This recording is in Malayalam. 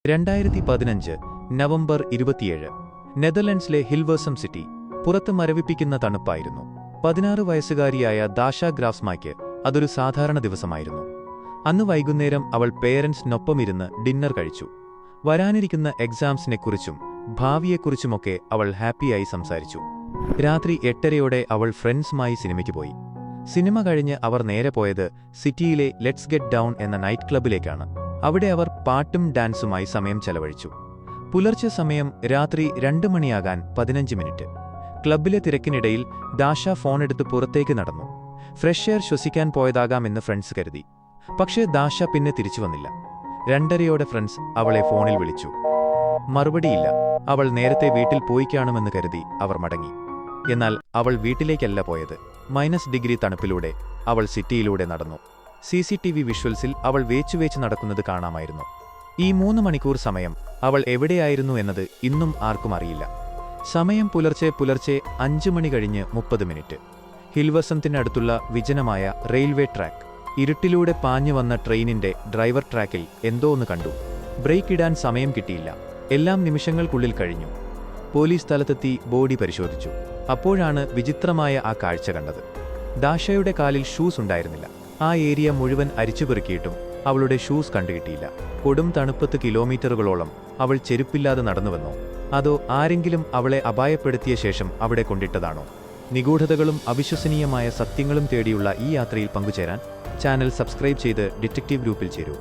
2015 നവംബർ 27 നെതർലൻഡ്സിലെ ഹിൽവേഴ്സം സിറ്റി. പുറത്ത് മരവിപ്പിക്കുന്ന തണുപ്പായിരുന്നു. 16 വയസ്സുകാരിയായ ദാഷ ഗ്രാഫ്സ്മായ്ക്ക് അതൊരു സാധാരണ ദിവസമായിരുന്നു. അന്ന് വൈകുന്നേരം അവൾ പേരൻസിനൊപ്പമിരുന്ന് ഡിന്നർ കഴിച്ചു. വരാനിരിക്കുന്ന എക്സാംസിനെക്കുറിച്ചും ഭാവിയെക്കുറിച്ചുമൊക്കെ അവൾ ഹാപ്പിയായി സംസാരിച്ചു. രാത്രി 8:30 അവൾ ഫ്രണ്ട്സുമായി സിനിമയ്ക്ക് പോയി. സിനിമ കഴിഞ്ഞ് അവർ നേരെ പോയത് സിറ്റിയിലെ ലെറ്റ്സ് ഗെറ്റ് ഡൗൺ എന്ന നൈറ്റ് ക്ലബിലേക്കാണ്. അവിടെ അവർ പാട്ടും ഡാൻസുമായി സമയം ചെലവഴിച്ചു. പുലർച്ചെ സമയം രാത്രി 2 മണിയാകാൻ 15 മിനിറ്റ്. ക്ലബിലെ തിരക്കിനിടയിൽ ദാഷ ഫോണെടുത്ത് പുറത്തേക്ക് നടന്നു. ഫ്രഷ് എയർ ശ്വസിക്കാൻ പോയതാകാമെന്ന് ഫ്രണ്ട്സ് കരുതി. പക്ഷേ ദാഷ പിന്നെ തിരിച്ചു വന്നില്ല. 2:30 ഫ്രണ്ട്സ് അവളെ ഫോണിൽ വിളിച്ചു. മറുപടിയില്ല. അവൾ നേരത്തെ വീട്ടിൽ പോയി കാണുമെന്ന് കരുതി അവർ മടങ്ങി. എന്നാൽ അവൾ വീട്ടിലേക്കല്ല പോയത്. -ഡിഗ്രി തണുപ്പിലൂടെ അവൾ സിറ്റിയിലൂടെ നടന്നു. CCTV വിഷ്വൽസിൽ അവൾ വേച്ചുവേച്ച് നടക്കുന്നത് കാണാമായിരുന്നു. ഈ 3 മണിക്കൂർ സമയം അവൾ എവിടെയായിരുന്നു എന്നത് ഇന്നും ആർക്കും അറിയില്ല. സമയം പുലർച്ചെ 5 മണി കഴിഞ്ഞ് 30 മിനിറ്റ്. ഹിൽവേഴ്സത്തിനടുത്തുള്ള വിജനമായ റെയിൽവേ ട്രാക്ക്. ഇരുട്ടിലൂടെ പാഞ്ഞു വന്ന ട്രെയിനിന്റെ ഡ്രൈവർ ട്രാക്കിൽ എന്തോ ഒന്ന് കണ്ടു. ബ്രേക്ക് ഇടാൻ സമയം കിട്ടിയില്ല. എല്ലാം നിമിഷങ്ങൾക്കുള്ളിൽ കഴിഞ്ഞു. പോലീസ് സ്ഥലത്തെത്തി ബോഡി പരിശോധിച്ചു. അപ്പോഴാണ് വിചിത്രമായ ആ കാഴ്ച കണ്ടത്. ദാഷയുടെ കാലിൽ ഷൂസ് ഉണ്ടായിരുന്നില്ല. ആ ഏരിയ മുഴുവൻ അരിച്ചുപെറുക്കിയിട്ടും അവളുടെ ഷൂസ് കണ്ടുകിട്ടിയില്ല. കൊടും തണുപ്പത്ത് കിലോമീറ്ററുകളോളം അവൾ ചെരുപ്പില്ലാതെ നടന്നുവെന്നോ അതോ ആരെങ്കിലും അവളെ അപായപ്പെടുത്തിയ ശേഷം അവിടെ കൊണ്ടിട്ടതാണോ? നിഗൂഢതകളും അവിശ്വസനീയമായ സത്യങ്ങളും തേടിയുള്ള ഈ യാത്രയിൽ പങ്കുചേരാൻ ചാനൽ സബ്സ്ക്രൈബ് ചെയ്ത് ഡിറ്റക്റ്റീവ് ഗ്രൂപ്പിൽ ചേരൂ.